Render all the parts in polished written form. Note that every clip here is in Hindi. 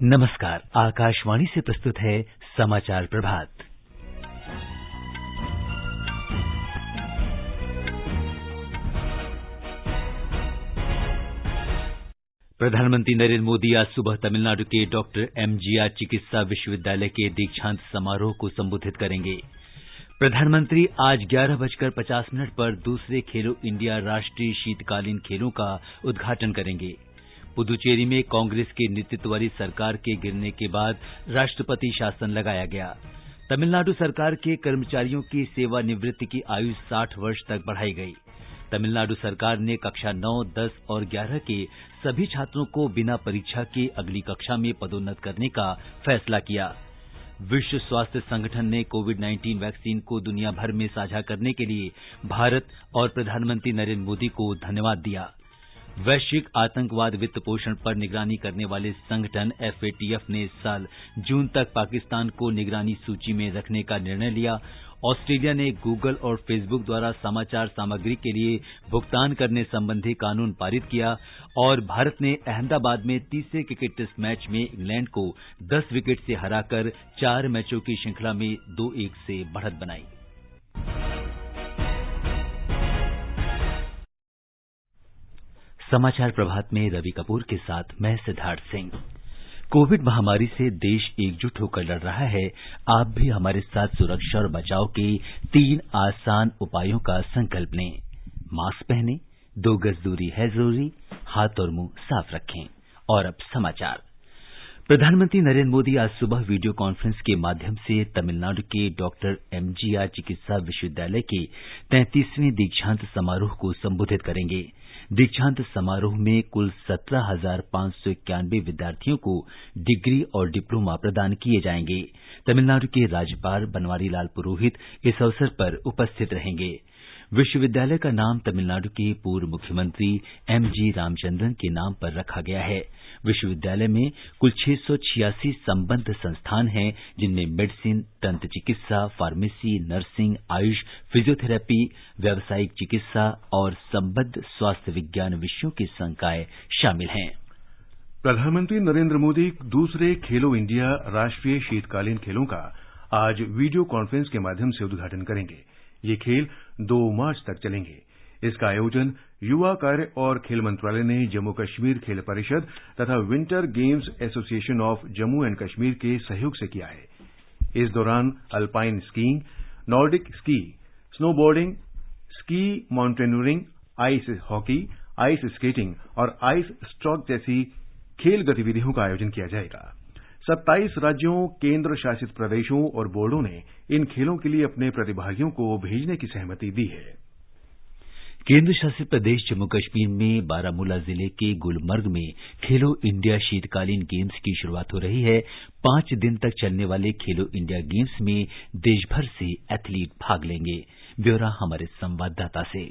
नमस्कार, आकाशवाणी से प्रस्तुत है समाचार प्रभात। प्रधानमंत्री नरेंद्र मोदी आज सुबह तमिलनाडु के डॉक्टर एमजीआर चिकित्सा विश्वविद्यालय के दीक्षांत समारोह को संबोधित करेंगे। प्रधानमंत्री आज 11:50 पर दूसरे खेलो इंडिया राष्ट्रीय शीतकालीन खेलों का उद्घाटन करेंगे। पुदुचेरी में कांग्रेस के नेतृत्व वाली सरकार के गिरने के बाद राष्ट्रपति शासन लगाया गया। तमिलनाडु सरकार के कर्मचारियों की सेवानिवृत्ति की आयु 60 वर्ष तक बढ़ाई गई। तमिलनाडु सरकार ने कक्षा 9, 10 और 11 के सभी छात्रों को बिना परीक्षा के अगली कक्षा में पदोन्नत करने का फैसला किया। विश्व स्वास्थ्य संगठन ने कोविड-19 वैक्सीन को दुनिया भर में साझा करने के लिए भारत और प्रधानमंत्री नरेंद्र मोदी को धन्यवाद दिया। वैश्विक आतंकवाद वित्त पोषण पर निगरानी करने वाले संगठन FATF ने इस साल जून तक पाकिस्तान को निगरानी सूची में रखने का निर्णय लिया। ऑस्ट्रेलिया ने गूगल और फेसबुक द्वारा समाचार सामग्री के लिए भुगतान करने संबंधी कानून पारित किया और भारत ने अहमदाबाद में तीसरे क्रिकेट टेस्ट मैच में इंग्लैंड को 10 विकेट से हराकर 4 मैचों की श्रृंखला में 2-1 से बढ़त बनाई। समाचार प्रभात में रवि कपूर के साथ मैं सिद्धार्थ सिंह। कोविड महामारी से देश एकजुट होकर लड़ रहा है। आप भी हमारे साथ सुरक्षा और बचाव के 3 आसान उपायों का संकल्प लें। मास्क पहनें, 2 गज दूरी है जरूरी, हाथ और मुंह साफ रखें। और अब समाचार। प्रधानमंत्री नरेंद्र मोदी आज सुबह वीडियो कॉन्फ्रेंस के माध्यम से तमिलनाडु के डॉक्टर एमजीआर चिकित्सा विश्वविद्यालय के 33वें दीक्षांत समारोह को संबोधित करेंगे। दीक्षांत समारोह में कुल 17,591 विद्यार्थियों को डिग्री और डिप्लोमा प्रदान किए जाएंगे। तमिलनाडु के राज्यपाल बनवारी लाल पुरोहित इस अवसर पर उपस्थित रहेंगे। विश्वविद्यालय का नाम तमिलनाडु के पूर्व मुख्यमंत्री MG रामचंद्रन के नाम पर रखा गया है। विश्वविद्यालय में कुल 686 संबद्ध संस्थान हैं, जिनमें मेडिसिन, दंत चिकित्सा, फार्मेसी, नर्सिंग, आयुष, फिजियोथेरेपी, व्यावसायिक चिकित्सा और संबद्ध स्वास्थ्य विज्ञान विषयों के संकाय शामिल हैं। प्रधानमंत्री नरेंद्र मोदी दूसरे खेलो इंडिया राष्ट्रीय शीतकालीन खेलों का आज वीडियो कॉन्फ्रेंस के माध्यम से उद्घाटन करेंगे। ये खेल 2 मार्च तक चलेंगे। इसका आयोजन युवा कार्य और खेल मंत्रालय ने जम्मू कश्मीर खेल परिषद तथा winter games association of Jammu and Kashmir के सहयोग से किया है। इस दौरान alpine skiing, Nordic ski, snowboarding, ski mountaineering, ice hockey, ice skating और आइस स्ट्रोक जैसी खेल गतिविधियों का आयोजन किया जाएगा। 27 राज्यों, केंद्र शासित प्रदेशों और बोर्डों ने इन खेलों के लिए अपने प्रतिभागियों को भेजने की सहमति दी है। केंद्र शासित प्रदेश जम्मू कश्मीर में बारामूला जिले के गुलमर्ग में खेलो इंडिया शीतकालीन गेम्स की शुरुआत हो रही है। 5 दिन तक चलने वाले खेलो इंडिया गेम्स में देश भर से एथलीट भाग लेंगे। ब्यौरा हमारे संवाददाता से।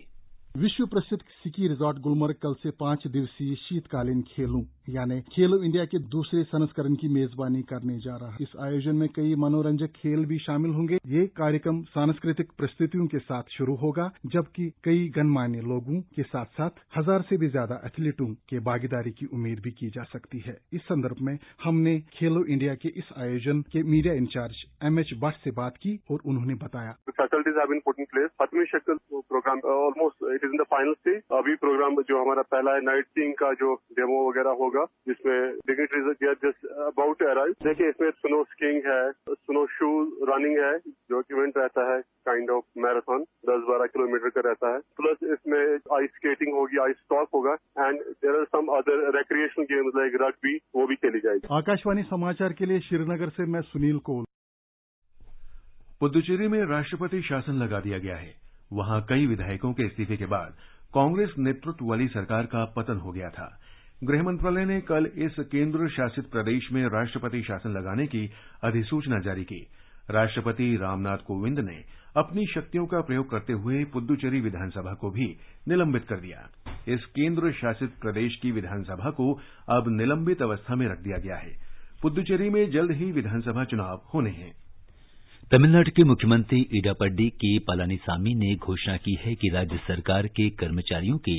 विश्व प्रसिद्ध स्की रिजॉर्ट गुलमर्ग कल से 5 दिवसीय शीतकालीन खेलों यानी खेलो इंडिया के दूसरे संस्करण की मेजबानी करने जा रहा है। इस आयोजन में कई मनोरंजक खेल भी शामिल होंगे। ये कार्यक्रम सांस्कृतिक प्रस्तुतियों के साथ शुरू होगा, जबकि कई गणमान्य लोगों के साथ साथ 1000 से भी ज्यादा एथलीटों के भागीदारी की उम्मीद भी की जा सकती है। इस संदर्भ में हमने खेलो इंडिया के इस आयोजन के मीडिया इंचार्ज MH भट्ट से बात की और उन्होंने बताया, facilities have been put in place. 7वीं schedule program almost it is in the final stage. अभी प्रोग्राम जो हमारा पहला है नाइट सीइंग का जो डेमो वगैरह होगा, जिसमें dignitaries just about to arrive. देखिए, इसमें स्नो स्कीइंग है, स्नो शू रनिंग है, जो इवेंट रहता है काइंड ऑफ मैराथन 10-12 किलोमीटर का रहता है। प्लस इसमें आइस स्केटिंग होगी, आइस स्टॉक होगा and there are some other recreational games like rugby, वो भी खेली जाएगी। आकाशवाणी समाचार के लिए श्रीनगर से मैं सुनील कोल। पुदुचेरी में राष्ट्रपति शासन लगा दिया गया है। वहां कई विधायकों के इस्तीफे के बाद कांग्रेस नेतृत्व वाली सरकार का पतन हो गया था। गृह मंत्रालय ने कल इस केंद्र शासित प्रदेश में राष्ट्रपति शासन लगाने की अधिसूचना जारी की। राष्ट्रपति रामनाथ कोविंद ने अपनी शक्तियों का प्रयोग करते हुए पुदुचेरी विधानसभा को भी निलंबित कर दिया। इस केंद्र शासित प्रदेश की विधानसभा को अब निलंबित अवस्था में रख दिया गया है। पुदुचेरी में जल्द ही विधानसभा चुनाव होने हैं। तमिलनाडु के मुख्यमंत्री इडापड्डी के पलानीसामी ने घोषणा की है कि राज्य सरकार के कर्मचारियों के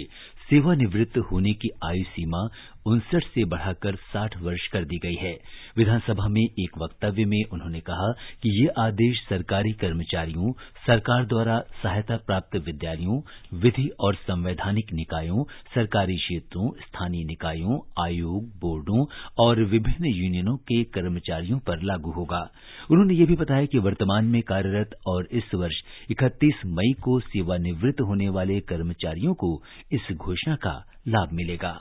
सेवानिवृत्त होने की आयु सीमा 59 से बढ़ाकर 60 वर्ष कर दी गई है। विधानसभा में एक वक्तव्य में उन्होंने कहा कि ये आदेश सरकारी कर्मचारियों, सरकार द्वारा सहायता प्राप्त विद्यालयों, विधि और संवैधानिक निकायों, सरकारी क्षेत्रों, स्थानीय निकायों, आयोग, बोर्डों और विभिन्न यूनियनों के कर्मचारियों पर लागू होगा। उन्होंने ये भी बताया कि वर्तमान में कार्यरत और इस वर्ष 31 मई को सेवानिवृत्त होने वाले कर्मचारियों को इस घोषणा का लाभ मिलेगा।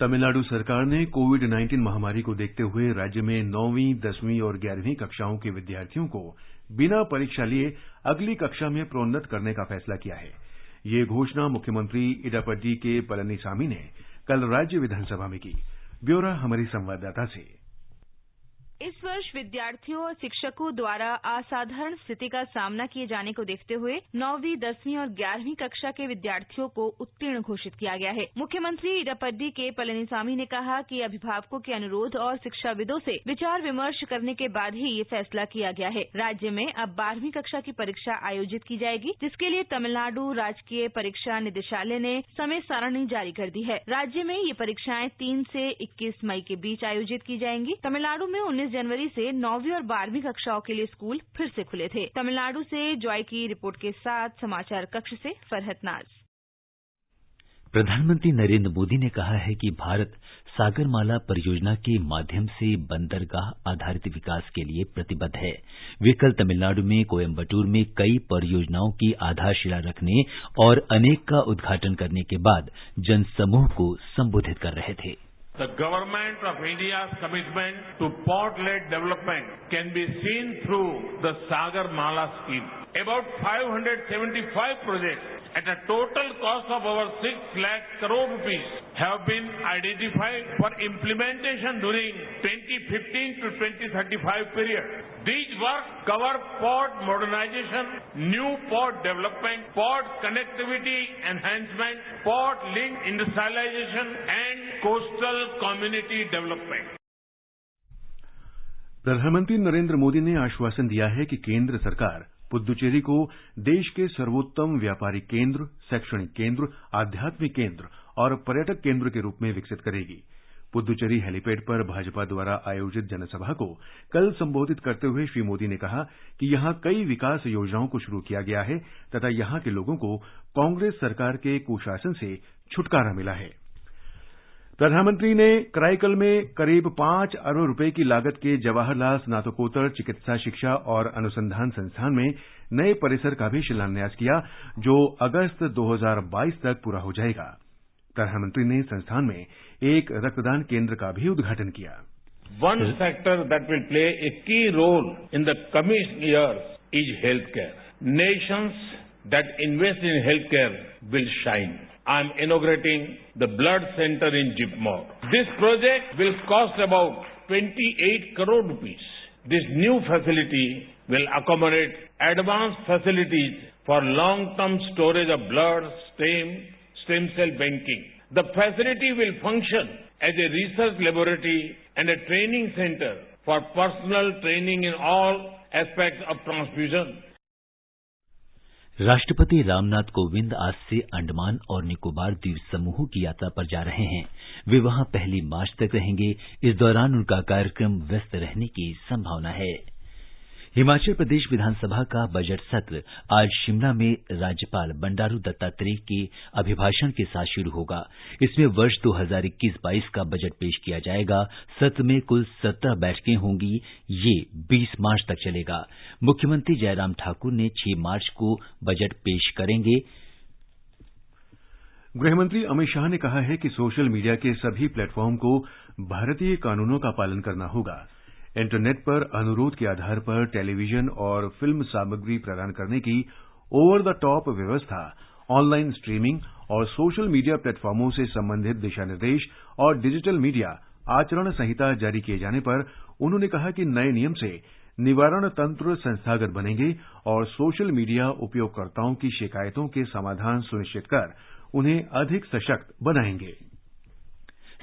तमिलनाडु सरकार ने कोविड-19 महामारी को देखते हुए राज्य में 9वीं, 10वीं और 11वीं कक्षाओं के विद्यार्थियों को बिना परीक्षा लिए अगली कक्षा में प्रोन्नत करने का फैसला किया है। ये घोषणा मुख्यमंत्री इडापड्डी के पलनीसामी ने कल राज्य विधानसभा में की। ब्यौरा हमारी संवाददाता से। इस वर्ष विद्यार्थियों और शिक्षकों द्वारा असाधारण स्थिति का सामना किए जाने को देखते हुए 9वीं, 10वीं और 11वीं कक्षा के विद्यार्थियों को उत्तीर्ण घोषित किया गया है। मुख्यमंत्री इडापड्डी के पलनीसामी ने कहा कि अभिभावकों के अनुरोध और शिक्षाविदों से विचार विमर्श करने के बाद ही ये फैसला किया गया है। राज्य में अब 12वीं कक्षा की परीक्षा आयोजित की जाएगी, जिसके लिए तमिलनाडु राजकीय परीक्षा निदेशालय ने समय सारणी जारी कर दी है। राज्य में ये परीक्षाएं 3 से 21 मई के बीच आयोजित की जाएंगी। तमिलनाडु में 19 जनवरी से 9वीं और 12वीं कक्षाओं के लिए स्कूल फिर से खुले थे। तमिलनाडु से जॉय की रिपोर्ट के साथ समाचार कक्ष से फरहत नाज। प्रधानमंत्री नरेंद्र मोदी ने कहा है कि भारत सागरमाला परियोजना के माध्यम से बंदरगाह आधारित विकास के लिए प्रतिबद्ध है। वे कल तमिलनाडु में कोयम्बटूर में कई परियोजनाओं की आधारशिला रखने और अनेक का उद्घाटन करने के बाद जनसमूह को संबोधित कर रहे थे। The government of India's commitment to port-led development can be seen through the Sagarmala scheme. About 575 projects at a total cost of over 6 lakh crore rupees have been identified for implementation during 2015 to 2035 period. These works cover port modernization, new port development, port connectivity enhancement, port link industrialization and coastal community development. प्रधानमंत्री नरेंद्र मोदी ने आश्वासन दिया है कि केंद्र सरकार पुद्दुचेरी को देश के सर्वोत्तम व्यापारिक केंद्र, शैक्षणिक केंद्र, आध्यात्मिक केंद्र और पर्यटक केंद्र के रूप में विकसित करेगी। पुद्दुचेरी हेलीपैड पर भाजपा द्वारा आयोजित जनसभा को कल संबोधित करते हुए श्री मोदी ने कहा कि यहां कई विकास योजनाओं को शुरू किया गया है तथा यहां के लोगों को कांग्रेस सरकार के कुशासन से छुटकारा मिला है। प्रधानमंत्री ने कराईकल में करीब 5 अरब रुपए की लागत के जवाहरलाल स्नातकोत्तर चिकित्सा शिक्षा और अनुसंधान संस्थान में नए परिसर का भी शिलान्यास किया, जो अगस्त 2022 तक पूरा हो जाएगा। प्रधानमंत्री ने संस्थान में एक रक्तदान केंद्र का भी उद्घाटन किया। One sector that will play a key role in the coming years is healthcare. Nations that invest in healthcare will shine. I am inaugurating the blood center in Jipmore. This project will cost about 28 crore rupees. This new facility will accommodate advanced facilities for long-term storage of blood, stem cell banking. The facility will function as a research laboratory and a training center for personal training in all aspects of transfusion. राष्ट्रपति रामनाथ कोविंद आज से अंडमान और निकोबार द्वीप समूहों की यात्रा पर जा रहे हैं। वे वहां 1 मार्च तक रहेंगे। इस दौरान उनका कार्यक्रम व्यस्त रहने की संभावना है। हिमाचल प्रदेश विधानसभा का बजट सत्र आज शिमला में राज्यपाल बंडारू दत्तात्रेय के अभिभाषण के साथ शुरू होगा। इसमें वर्ष 2021-22 का बजट पेश किया जाएगा। सत्र में कुल 17 बैठकें होंगी। ये 20 मार्च तक चलेगा। मुख्यमंत्री जयराम ठाकुर ने 6 मार्च को बजट पेश करेंगे। गृहमंत्री अमित शाह ने कहा है कि सोशल मीडिया के सभी प्लेटफॉर्म को भारतीय कानूनों का पालन करना होगा। इंटरनेट पर अनुरोध के आधार पर टेलीविजन और फिल्म सामग्री प्रदान करने की ओवर द टॉप व्यवस्था, ऑनलाइन स्ट्रीमिंग और सोशल मीडिया प्लेटफॉर्मों से संबंधित दिशा निर्देश और डिजिटल मीडिया आचरण संहिता जारी किए जाने पर उन्होंने कहा कि नए नियम से निवारण तंत्र संस्थागत बनेंगे और सोशल मीडिया उपयोगकर्ताओं की शिकायतों के समाधान सुनिश्चित कर उन्हें अधिक सशक्त बनाएंगे।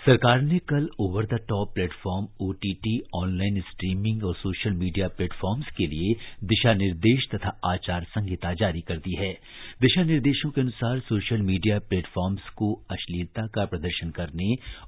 सरकार ने कल over the top platform OTT, online streaming और सोशल मीडिया प्लेटफॉर्म्स के लिए दिशा निर्देश तथा आचार संहिता जारी कर दी है। दिशा निर्देशों के अनुसार सोशल मीडिया प्लेटफॉर्म्स को अश्लीलता का प्रदर्शन करने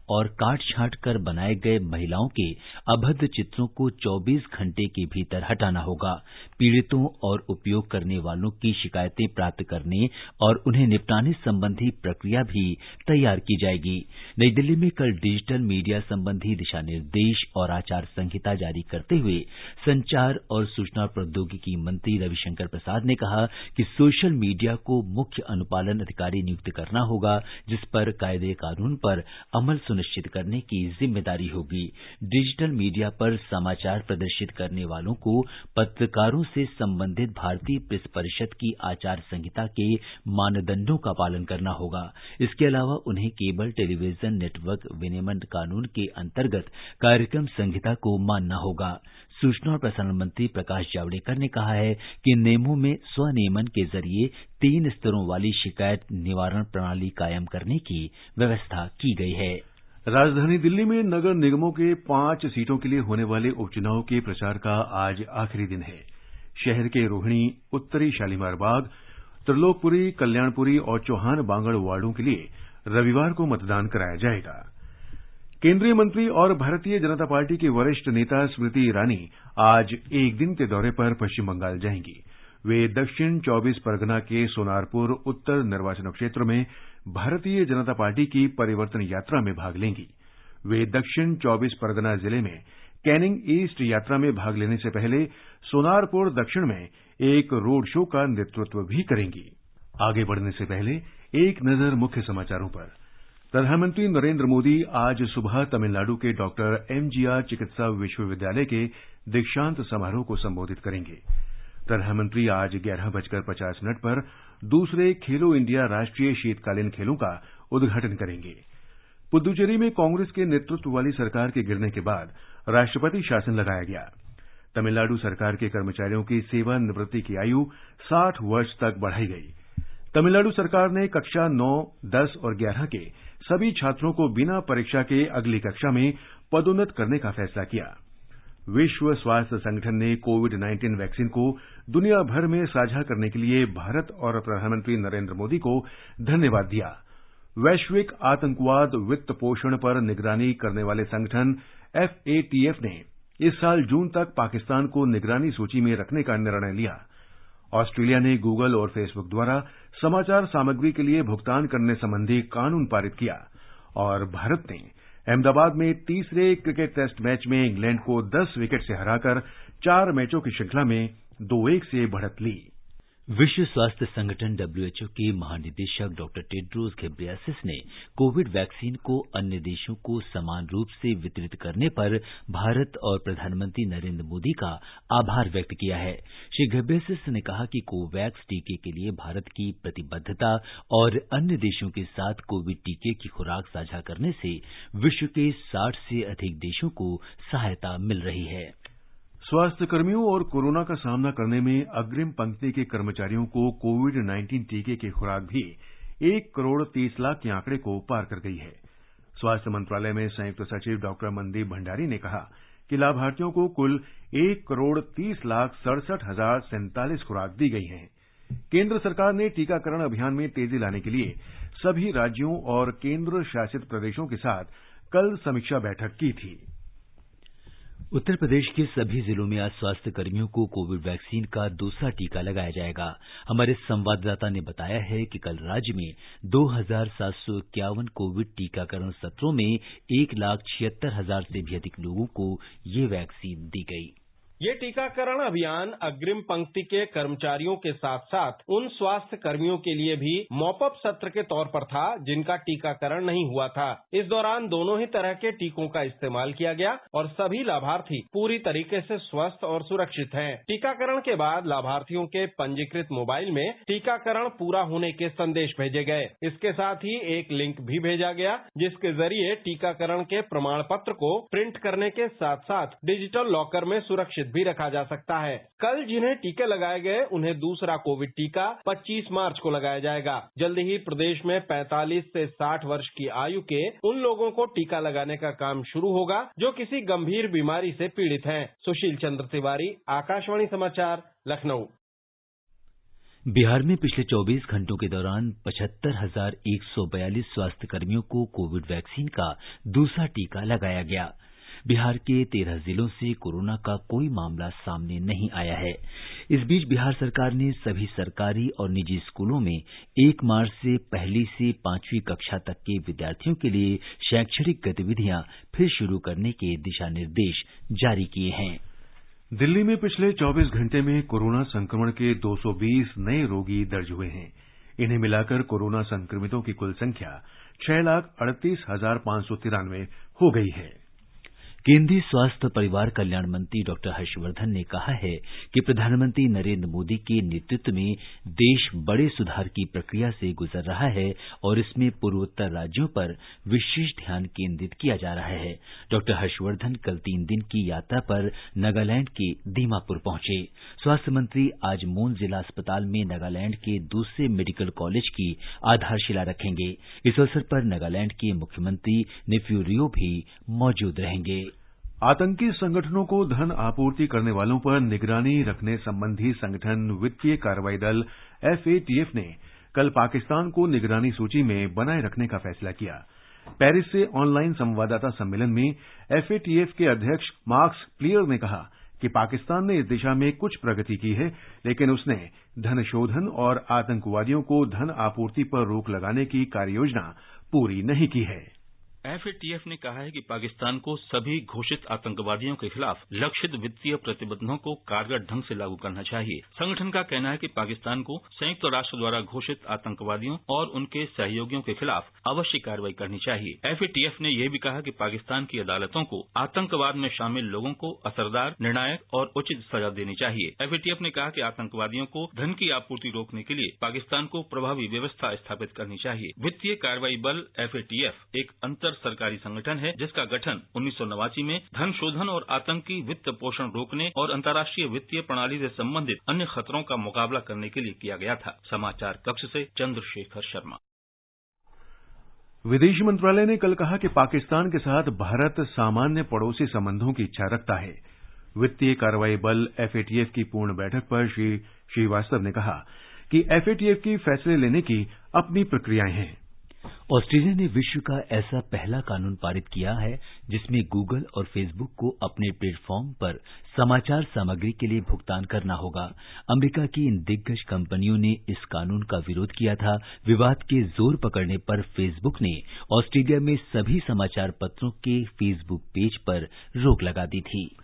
और काट छांट कर बनाए गए महिलाओं के अभद्र चित्रों को 24 घंटे के भीतर हटाना होगा। पीड़ितों और उपयोग करने वालों की शिकायतें प्राप्त करने और उन्हें निपटाने संबंधी प्रक्रिया भी तैयार की जाएगी। नई दिल्ली में कल डिजिटल मीडिया संबंधी दिशा निर्देश और आचार संहिता जारी करते हुए संचार और सूचना प्रौद्योगिकी मंत्री रविशंकर प्रसाद ने कहा कि सोशल मीडिया को मुख्य अनुपालन अधिकारी नियुक्त करना होगा, जिस पर कायदे कानून पर अमल सुनिश्चित करने की जिम्मेदारी होगी। डिजिटल मीडिया पर समाचार प्रदर्शित करने वालों को पत्रकारों से संबंधित भारतीय प्रेस परिषद की आचार संहिता के मानदंडों का पालन करना होगा। इसके अलावा उन्हें केबल टेलीविजन नेटवर्क विनियमन कानून के अंतर्गत कार्यक्रम संहिता को मानना होगा। सूचना और प्रसारण मंत्री प्रकाश जावड़ेकर ने कहा है कि नियमों में स्वनियमन के जरिए 3 स्तरों वाली शिकायत निवारण प्रणाली कायम करने की व्यवस्था की गई है। राजधानी दिल्ली में नगर निगमों के 5 सीटों के लिए होने वाले उपचुनाव के प्रचार का आज आखिरी दिन है। शहर के रोहिणी, उत्तरी शालीमार बाग, त्रिलोकपुरी, कल्याणपुरी और चौहान बांगड़ वार्डों के लिए रविवार को मतदान कराया जाएगा। केंद्रीय मंत्री और भारतीय जनता पार्टी की वरिष्ठ नेता स्मृति ईरानी आज एक दिन के दौरे पर पश्चिम बंगाल जाएंगी। वे दक्षिण 24 परगना के सोनारपुर उत्तर निर्वाचन क्षेत्र में भारतीय जनता पार्टी की परिवर्तन यात्रा में भाग लेंगी। वे दक्षिण 24 परगना जिले में कैनिंग ईस्ट यात्रा में भाग लेने से पहले सोनारपुर दक्षिण में एक रोड शो का नेतृत्व भी करेंगी। आगे बढ़ने से पहले एक नजर मुख्य समाचारों पर। प्रधानमंत्री नरेंद्र मोदी आज सुबह तमिलनाडु के डॉक्टर एमजीआर चिकित्सा विश्वविद्यालय के दीक्षांत समारोह को संबोधित करेंगे। प्रधानमंत्री आज 11:50 पर दूसरे खेलो इंडिया राष्ट्रीय शीतकालीन खेलों का उद्घाटन करेंगे। पुदुचेरी में कांग्रेस के नेतृत्व वाली सरकार के गिरने के बाद राष्ट्रपति शासन लगाया गया। तमिलनाडु सरकार के कर्मचारियों की सेवानिवृत्ति की आयु 60 वर्ष तक बढ़ाई गई। तमिलनाडु सरकार ने कक्षा 9, 10 और 11 के सभी छात्रों को बिना परीक्षा के अगली कक्षा में पदोन्नत करने का फैसला किया। विश्व स्वास्थ्य संगठन ने कोविड-19 वैक्सीन को दुनिया भर में साझा करने के लिए भारत और प्रधानमंत्री नरेंद्र मोदी को धन्यवाद दिया। वैश्विक आतंकवाद वित्त पोषण पर निगरानी करने वाले संगठन FATF ने इस साल जून तक पाकिस्तान को निगरानी सूची में रखने का निर्णय लिया। ऑस्ट्रेलिया ने गूगल और फेसबुक द्वारा समाचार सामग्री के लिए भुगतान करने संबंधी कानून पारित किया और भारत ने अहमदाबाद में तीसरे क्रिकेट टेस्ट मैच में इंग्लैंड को 10 विकेट से हराकर 4 मैचों की श्रृंखला में 2-1 से बढ़त ली। विश्व स्वास्थ्य संगठन WHO के महानिदेशक डॉ टेड्रोस घेब्रेयेसस ने कोविड वैक्सीन को अन्य देशों को समान रूप से वितरित करने पर भारत और प्रधानमंत्री नरेंद्र मोदी का आभार व्यक्त किया है। श्री घेब्रेयेसस ने कहा कि कोवैक्स टीके के लिए भारत की प्रतिबद्धता और अन्य देशों के साथ कोविड टीके की खुराक साझा करने से विश्व के 60 से अधिक देशों को सहायता मिल रही है। स्वास्थ्य कर्मियों और कोरोना का सामना करने में अग्रिम पंक्ति के कर्मचारियों को कोविड-19 टीके की खुराक भी 1 करोड़ 30 लाख के आंकड़े को पार कर गई है। स्वास्थ्य मंत्रालय में संयुक्त सचिव डॉ मनदीप भंडारी ने कहा कि लाभार्थियों को कुल 1 करोड़ 30 लाख 67,047 खुराक दी गई हैं। केंद्र सरकार ने टीकाकरण अभियान में तेजी लाने के लिए सभी राज्यों और केंद्र शासित प्रदेशों के साथ कल समीक्षा बैठक की थी। उत्तर प्रदेश के सभी जिलों में आज स्वास्थ्य कर्मियों को कोविड वैक्सीन का दूसरा टीका लगाया जाएगा। हमारे संवाददाता ने बताया है कि कल राज्य में 2,751 कोविड टीकाकरण सत्रों में 1,76,000 से भी अधिक लोगों को ये वैक्सीन दी गई। ये टीकाकरण अभियान अग्रिम पंक्ति के कर्मचारियों के साथ साथ उन स्वास्थ्य कर्मियों के लिए भी मॉपअप सत्र के तौर पर था जिनका टीकाकरण नहीं हुआ था। इस दौरान दोनों ही तरह के टीकों का इस्तेमाल किया गया और सभी लाभार्थी पूरी तरीके से स्वस्थ और सुरक्षित हैं। टीकाकरण के बाद लाभार्थियों के पंजीकृत मोबाइल में टीकाकरण पूरा होने के संदेश भेजे गए। इसके साथ ही एक लिंक भी भेजा गया जिसके जरिए टीकाकरण के प्रमाण पत्र को प्रिंट करने के साथ साथ डिजिटल लॉकर में सुरक्षित भी रखा जा सकता है। कल जिन्हें टीके लगाए गए उन्हें दूसरा कोविड टीका 25 मार्च को लगाया जाएगा। जल्द ही प्रदेश में 45 से 60 वर्ष की आयु के उन लोगों को टीका लगाने का काम शुरू होगा जो किसी गंभीर बीमारी से पीड़ित हैं। सुशील चंद्र तिवारी, आकाशवाणी समाचार, लखनऊ। बिहार में पिछले 24 घंटों के दौरान 75,142 स्वास्थ्य कर्मियों को कोविड वैक्सीन का दूसरा टीका लगाया गया। बिहार के 13 जिलों से कोरोना का कोई मामला सामने नहीं आया है। इस बीच बिहार सरकार ने सभी सरकारी और निजी स्कूलों में 1 मार्च से 1ली से 5वीं कक्षा तक के विद्यार्थियों के लिए शैक्षणिक गतिविधियां फिर शुरू करने के दिशा निर्देश जारी किए हैं। दिल्ली में पिछले 24 घंटे में कोरोना संक्रमण के 220 नए रोगी दर्ज हुए हैं। इन्हें मिलाकर कोरोना संक्रमितों की कुल संख्या 6,38,593 हो गई है। केंद्रीय स्वास्थ्य और परिवार कल्याण मंत्री डॉक्टर हर्षवर्धन ने कहा है कि प्रधानमंत्री नरेंद्र मोदी के नेतृत्व में देश बड़े सुधार की प्रक्रिया से गुजर रहा है और इसमें पूर्वोत्तर राज्यों पर विशेष ध्यान केंद्रित किया जा रहा है। डॉक्टर हर्षवर्धन कल 3 दिन की यात्रा पर नागालैंड के दीमापुर पहुंचे। स्वास्थ्य मंत्री आज मोन जिला अस्पताल में नागालैंड के दूसरे मेडिकल कॉलेज की आधारशिला रखेंगे। इस अवसर पर नागालैंड के मुख्यमंत्री नेफ्यू रियो भी मौजूद रहेंगे। आतंकी संगठनों को धन आपूर्ति करने वालों पर निगरानी रखने संबंधी संगठन वित्तीय कार्रवाई दल FATF ने कल पाकिस्तान को निगरानी सूची में बनाए रखने का फैसला किया। पेरिस से ऑनलाइन संवाददाता सम्मेलन में FATF के अध्यक्ष मार्क्स प्लियर ने कहा कि पाकिस्तान ने इस दिशा में कुछ प्रगति की है, लेकिन उसने धन शोधन और आतंकवादियों को धन आपूर्ति पर रोक लगाने की कार्ययोजना पूरी नहीं की है। FATF ने कहा है कि पाकिस्तान को सभी घोषित आतंकवादियों के खिलाफ लक्षित वित्तीय प्रतिबंधों को कारगर ढंग से लागू करना चाहिए। संगठन का कहना है कि पाकिस्तान को संयुक्त राष्ट्र द्वारा घोषित आतंकवादियों और उनके सहयोगियों के खिलाफ अवश्य कार्रवाई करनी चाहिए। FATF ने यह भी कहा कि पाकिस्तान की अदालतों को आतंकवाद में शामिल लोगों को असरदार, निर्णायक और उचित सजा देनी चाहिए। FATF ने कहा कि आतंकवादियों को धन की आपूर्ति रोकने के लिए पाकिस्तान को प्रभावी व्यवस्था स्थापित करनी चाहिए। वित्तीय कार्रवाई बल FATF एक अंतर सरकारी संगठन है जिसका गठन 1989 में धन शोधन और आतंकी वित्त पोषण रोकने और अंतर्राष्ट्रीय वित्तीय प्रणाली से संबंधित अन्य खतरों का मुकाबला करने के लिए किया गया था। समाचार कक्ष से चंद्रशेखर शर्मा। विदेश मंत्रालय ने कल कहा कि पाकिस्तान के साथ भारत सामान्य पड़ोसी संबंधों की इच्छा रखता है। वित्तीय कार्रवाई बल FATF की पूर्ण बैठक पर श्री श्रीवास्तव ने कहा कि FATF की फैसले लेने की अपनी प्रक्रियाएं हैं। ऑस्ट्रेलिया ने विश्व का ऐसा पहला कानून पारित किया है जिसमें गूगल और फेसबुक को अपने प्लेटफॉर्म पर समाचार सामग्री के लिए भुगतान करना होगा। अमेरिका की इन दिग्गज कंपनियों ने इस कानून का विरोध किया था। विवाद के जोर पकड़ने पर फेसबुक ने ऑस्ट्रेलिया में सभी समाचार पत्रों के फेसबुक पेज पर रोक लगा दी थी।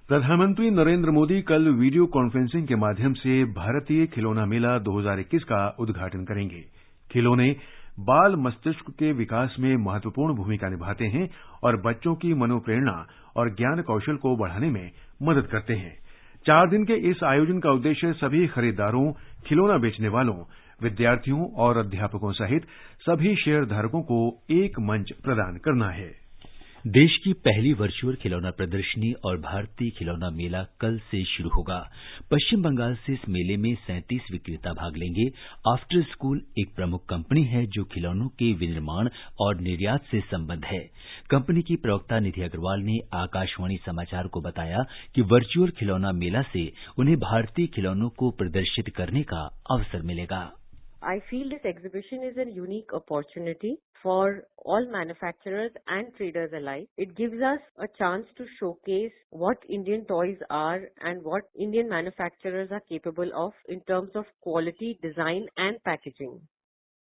प्रधानमंत्री नरेंद्र मोदी कल वीडियो कॉन्फ्रेंसिंग के माध्यम से भारतीय खिलौना मेला 2021 का उद्घाटन करेंगे। खिलौने बाल मस्तिष्क के विकास में महत्वपूर्ण भूमिका निभाते हैं और बच्चों की मनोप्रेरणा और ज्ञान कौशल को बढ़ाने में मदद करते हैं। 4 दिन के इस आयोजन का उद्देश्य सभी खरीदारों, खिलौना बेचने वालों, विद्यार्थियों और अध्यापकों सहित सभी शेयरधारकों को एक मंच प्रदान करना है। देश की पहली वर्चुअल खिलौना प्रदर्शनी और भारतीय खिलौना मेला कल से शुरू होगा। पश्चिम बंगाल से इस मेले में 37 विक्रेता भाग लेंगे। आफ्टर स्कूल एक प्रमुख कंपनी है जो खिलौनों के विनिर्माण और निर्यात से संबद्ध है। कंपनी की प्रवक्ता निधि अग्रवाल ने आकाशवाणी समाचार को बताया कि वर्चुअल खिलौना मेला से उन्हें भारतीय खिलौनों को प्रदर्शित करने का अवसर मिलेगा। I feel this exhibition is a unique opportunity for all manufacturers and traders alike. It gives us a chance to showcase what Indian toys are and what Indian manufacturers are capable of in terms of quality, design and packaging.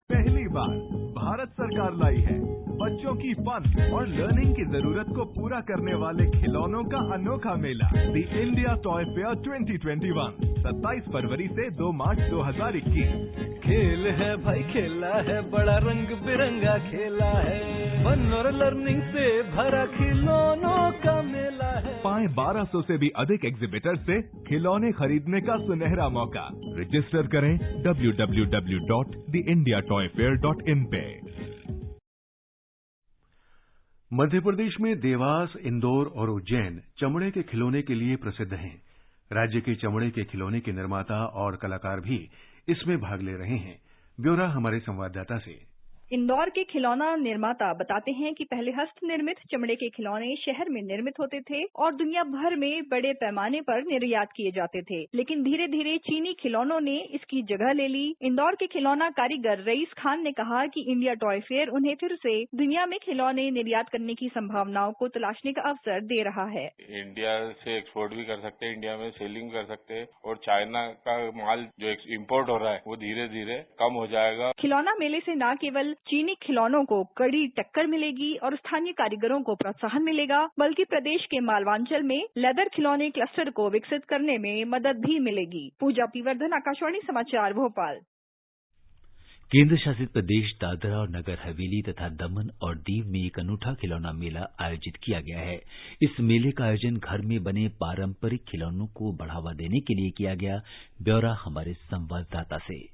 पहली बार भारत सरकार लाई है बच्चों की फन और लर्निंग की जरूरत को पूरा करने वाले खिलौनों का अनोखा मेला द इंडिया टॉय फेयर 2021 27 फरवरी से 2 मार्च 2021। खेल है भाई, खेला है बड़ा रंग बिरंगा खेला है, फन और लर्निंग से भरा खिलौनों का मेला है। पाएं 1200 से भी अधिक एग्जिबिटर से खिलौने खरीदने का सुनहरा मौका। रजिस्टर करें www.theindiatoyfair.in पे। मध्य प्रदेश में देवास, इंदौर और उज्जैन चमड़े के खिलौने के लिए प्रसिद्ध हैं। राज्य के चमड़े के खिलौने के निर्माता और कलाकार भी इसमें भाग ले रहे हैं। ब्यौरा हमारे संवाददाता से। इंदौर के खिलौना निर्माता बताते हैं कि पहले हस्त निर्मित चमड़े के खिलौने शहर में निर्मित होते थे और दुनिया भर में बड़े पैमाने पर निर्यात किए जाते थे, लेकिन धीरे धीरे चीनी खिलौनों ने इसकी जगह ले ली। इंदौर के खिलौना कारीगर रईस खान ने कहा कि इंडिया टॉय फेयर उन्हें फिर से दुनिया में खिलौने निर्यात करने की संभावनाओं को तलाशने का अवसर दे रहा है। इंडिया से एक्सपोर्ट भी कर सकते हैं, इंडिया में सेलिंग कर सकते हैं और चाइना का माल जो इम्पोर्ट हो रहा है वो धीरे धीरे कम हो जाएगा। खिलौना मेले से न केवल चीनी खिलौनों को कड़ी टक्कर मिलेगी और स्थानीय कारीगरों को प्रोत्साहन मिलेगा, बल्कि प्रदेश के मालवांचल में लेदर खिलौने क्लस्टर को विकसित करने में मदद भी मिलेगी। पूजा पीवर्धन, आकाशवाणी समाचार, भोपाल। केंद्र शासित प्रदेश दादरा और नगर हवेली तथा दमन और दीव में एक अनूठा खिलौना मेला आयोजित किया गया है। इस मेले का आयोजन घर में बने पारंपरिक खिलौनों को बढ़ावा देने के लिए किया गया। ब्यौरा हमारे संवाददाता से।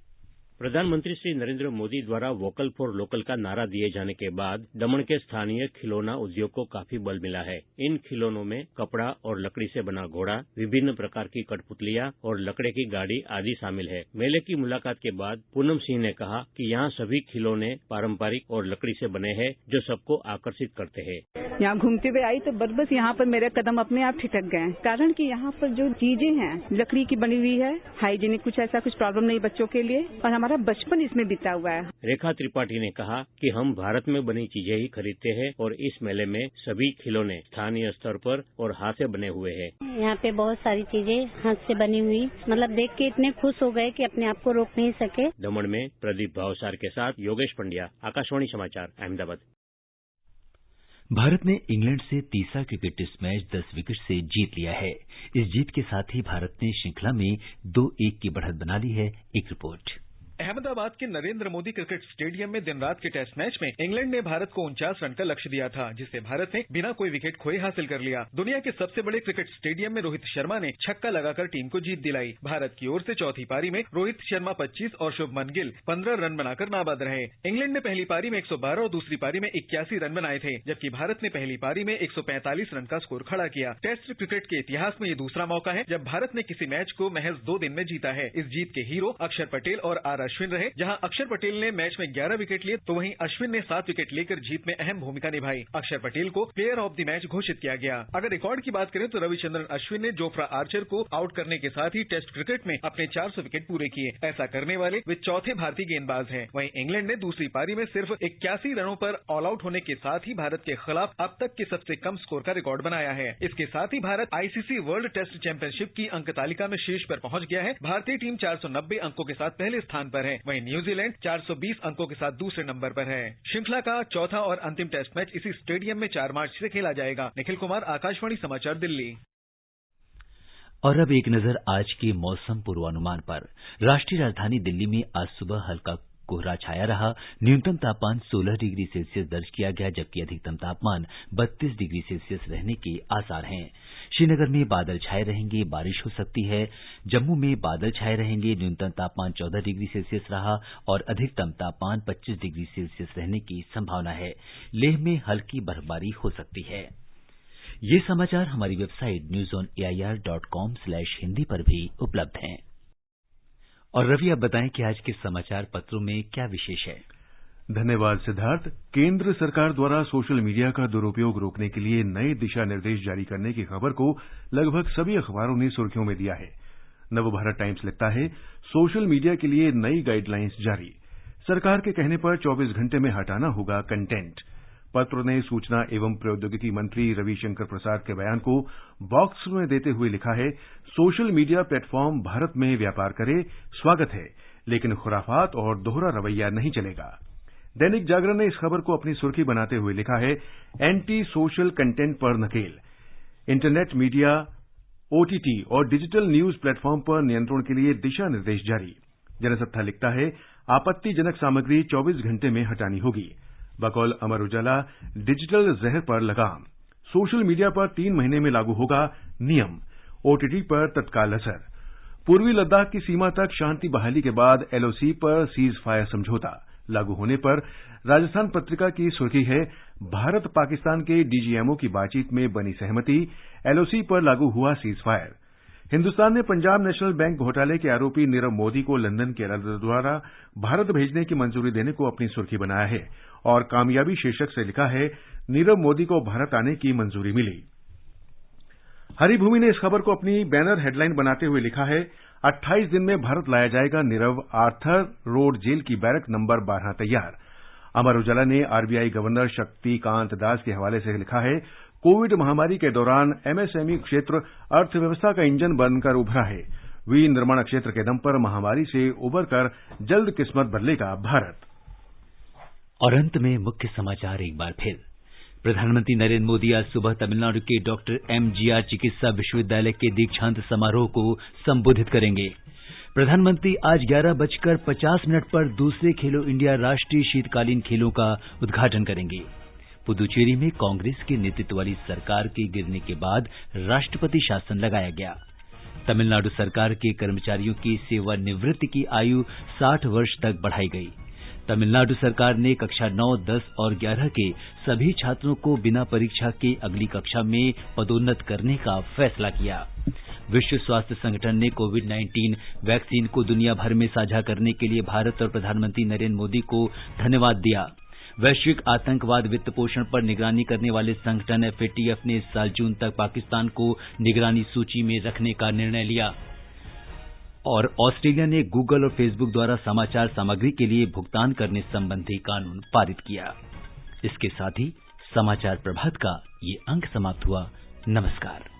प्रधानमंत्री श्री नरेंद्र मोदी द्वारा वोकल फॉर लोकल का नारा दिए जाने के बाद दमन के स्थानीय खिलौना उद्योग को काफी बल मिला है। इन खिलौनों में कपड़ा और लकड़ी से बना घोड़ा, विभिन्न प्रकार की कठपुतलियां और लकड़े की गाड़ी आदि शामिल है। मेले की मुलाकात के बाद पूनम सिंह ने कहा कि यहाँ सभी खिलौने पारंपरिक और लकड़ी से बने हैं, जो सबको आकर्षित करते हैं। यहाँ घूमते हुए आई तो बस यहाँ पर मेरे कदम अपने आप ठिठक गए, कारण कि यहाँ पर जो चीजें हैं लकड़ी की बनी हुई है, हाइजीनिक कुछ ऐसा कुछ प्रॉब्लम नहीं बच्चों के लिए, और हमारा बचपन इसमें बीता हुआ है। रेखा त्रिपाठी ने कहा कि हम भारत में बनी चीजें ही खरीदते हैं और इस मेले में सभी खिलौने स्थानीय स्तर पर और हाथ से बने हुए हैं। यहाँ पे बहुत सारी चीजें हाथ से बनी हुई, मतलब देख के इतने खुश हो गए कि अपने आप को रोक नहीं सके। दमन में प्रदीप भावसार के साथ योगेश पंड्या, आकाशवाणी समाचार, अहमदाबाद। भारत ने इंग्लैंड से तीसरा क्रिकेट टेस्ट मैच 10 विकेट से जीत लिया है। इस जीत के साथ ही भारत ने श्रृंखला में 2-1 की बढ़त बना ली है। एक रिपोर्ट। अहमदाबाद के नरेंद्र मोदी क्रिकेट स्टेडियम में दिन रात के टेस्ट मैच में इंग्लैंड ने भारत को 49 रन का लक्ष्य दिया था, जिससे भारत ने बिना कोई विकेट खोए हासिल कर लिया। दुनिया के सबसे बड़े क्रिकेट स्टेडियम में रोहित शर्मा ने छक्का लगाकर टीम को जीत दिलाई। भारत की ओर से चौथी पारी में रोहित शर्मा 25 और शुभमन गिल 15 रन बनाकर नाबाद रहे। इंग्लैंड ने पहली पारी में 112 और दूसरी पारी में 81 रन बनाए थे, जबकि भारत ने पहली पारी में 145 रन का स्कोर खड़ा किया। टेस्ट क्रिकेट के इतिहास में ये दूसरा मौका है जब भारत ने किसी मैच को महज 2 दिन में जीता है। इस जीत के हीरो अक्षर पटेल और आर अश्विन रहे। जहां अक्षर पटेल ने मैच में 11 विकेट लिए तो वहीं अश्विन ने 7 विकेट लेकर जीत में अहम भूमिका निभाई। अक्षर पटेल को प्लेयर ऑफ द मैच घोषित किया गया। अगर रिकॉर्ड की बात करें तो रविचंद्रन अश्विन ने जोफ्रा आर्चर को आउट करने के साथ ही टेस्ट क्रिकेट में अपने 400 विकेट पूरे किए। ऐसा करने वाले वे चौथे भारतीय गेंदबाज हैं। वहीं इंग्लैंड ने दूसरी पारी में सिर्फ 81 रनों पर ऑल आउट होने के साथ ही भारत के खिलाफ अब तक के सबसे कम स्कोर का रिकॉर्ड बनाया है। इसके साथ ही Bharat ICC world test championship की अंक तालिका में शीर्ष पर पहुंच गया है। भारतीय टीम 490 अंकों के साथ पहले स्थान पर है, वहीं न्यूजीलैंड 420 अंकों के साथ दूसरे नंबर पर है। श्रृंखला का चौथा और अंतिम टेस्ट मैच इसी स्टेडियम में 4 मार्च से खेला जाएगा। निखिल कुमार, आकाशवाणी समाचार, दिल्ली। और अब एक नजर आज के मौसम पूर्वानुमान पर। राष्ट्रीय राजधानी दिल्ली में आज सुबह हल्का कोहरा छाया रहा। न्यूनतम तापमान 16 डिग्री सेल्सियस दर्ज किया गया, जबकि अधिकतम तापमान 32 डिग्री सेल्सियस रहने के आसार हैं। श्रीनगर में बादल छाए रहेंगे, बारिश हो सकती है। जम्मू में बादल छाए रहेंगे, न्यूनतम तापमान 14 डिग्री सेल्सियस रहा और अधिकतम तापमान 25 डिग्री सेल्सियस रहने की संभावना है। लेह में हल्की बर्फबारी हो सकती है। ये समाचार हमारी वेबसाइट newsonair.com/hindi पर भी उपलब्ध हैं। और रवि, अब बताएं कि आज के समाचार पत्रों में क्या विशेष है। धन्यवाद सिद्धार्थ। केंद्र सरकार द्वारा सोशल मीडिया का दुरुपयोग रोकने के लिए नए दिशा निर्देश जारी करने की खबर को लगभग सभी अखबारों ने सुर्खियों में दिया है। नवभारत टाइम्स लिखता है, सोशल मीडिया के लिए नई गाइडलाइंस जारी, सरकार के कहने पर 24 घंटे में हटाना होगा कंटेंट। पत्र ने सूचना एवं प्रौद्योगिकी मंत्री रविशंकर प्रसाद के बयान को बॉक्स में देते हुए लिखा है, सोशल मीडिया प्लेटफॉर्म भारत में व्यापार करे, स्वागत है, लेकिन खुराफात और दोहरा रवैया नहीं चलेगा। दैनिक जागरण ने इस खबर को अपनी सुर्खी बनाते हुए लिखा है, एंटी सोशल कंटेंट पर नकेल, इंटरनेट मीडिया, ओटीटी और डिजिटल न्यूज प्लेटफॉर्म पर नियंत्रण के लिए दिशा निर्देश जारी। जनसत्ता लिखता है, आपत्तिजनक सामग्री 24 घंटे में हटानी होगी। बकौल अमर उजाला, डिजिटल जहर पर लगाम, सोशल मीडिया पर 3 महीने में लागू होगा नियम, ओटीटी पर तत्काल असर। पूर्वी लद्दाख की सीमा तक शांति बहाली के बाद एलओसी पर सीज फायर समझौता लागू होने पर राजस्थान पत्रिका की सुर्खी है, भारत पाकिस्तान के डीजीएमओ की बातचीत में बनी सहमति, एलओसी पर लागू हुआ सीज फायर। हिंदुस्तान ने पंजाब नेशनल बैंक घोटाले के आरोपी नीरव मोदी को लंदन की अदालत द्वारा भारत भेजने की मंजूरी देने को अपनी सुर्खी बनाया है और कामयाबी शीर्षक से लिखा है, नीरव मोदी को भारत आने की मंजूरी मिली। हरिभूमि ने इस खबर को अपनी बैनर हेडलाइन बनाते हुए लिखा है, 28 दिन में भारत लाया जाएगा नीरव, आर्थर रोड जेल की बैरक नंबर 12 तैयार। अमर उजाला ने आरबीआई गवर्नर शक्तिकांत दास के हवाले से लिखा है, कोविड महामारी के दौरान एमएसएमई क्षेत्र अर्थव्यवस्था का इंजन बनकर उभरा है। विनिर्माण क्षेत्र के दम पर महामारी से उबरकर जल्द किस्मत बदलेगा भारत। और अंत में मुख्य समाचार एक बार फिर। प्रधानमंत्री नरेंद्र मोदी आज सुबह तमिलनाडु के डॉक्टर एमजीआर चिकित्सा विश्वविद्यालय के दीक्षांत समारोह को संबोधित करेंगे। प्रधानमंत्री आज 11:50 पर दूसरे खेलो इंडिया राष्ट्रीय शीतकालीन खेलों का उद्घाटन करेंगे। पुदुचेरी में कांग्रेस के नेतृत्व वाली सरकार के गिरने के बाद राष्ट्रपति शासन लगाया गया। तमिलनाडु सरकार के कर्मचारियों की सेवानिवृत्ति की आयु 60 वर्ष तक बढ़ाई गई। तमिलनाडु सरकार ने कक्षा 9, 10 और 11 के सभी छात्रों को बिना परीक्षा के अगली कक्षा में पदोन्नत करने का फैसला किया। विश्व स्वास्थ्य संगठन ने कोविड-19 वैक्सीन को दुनिया भर में साझा करने के लिए भारत और प्रधानमंत्री नरेंद्र मोदी को धन्यवाद दिया। वैश्विक आतंकवाद वित्त पोषण पर निगरानी करने वाले संगठन FATF ने इस साल जून तक पाकिस्तान को निगरानी सूची में रखने का निर्णय लिया। और ऑस्ट्रेलिया ने गूगल और फेसबुक द्वारा समाचार सामग्री के लिए भुगतान करने संबंधी कानून पारित किया। इसके साथ ही समाचार प्रभात का ये अंक समाप्त हुआ। नमस्कार।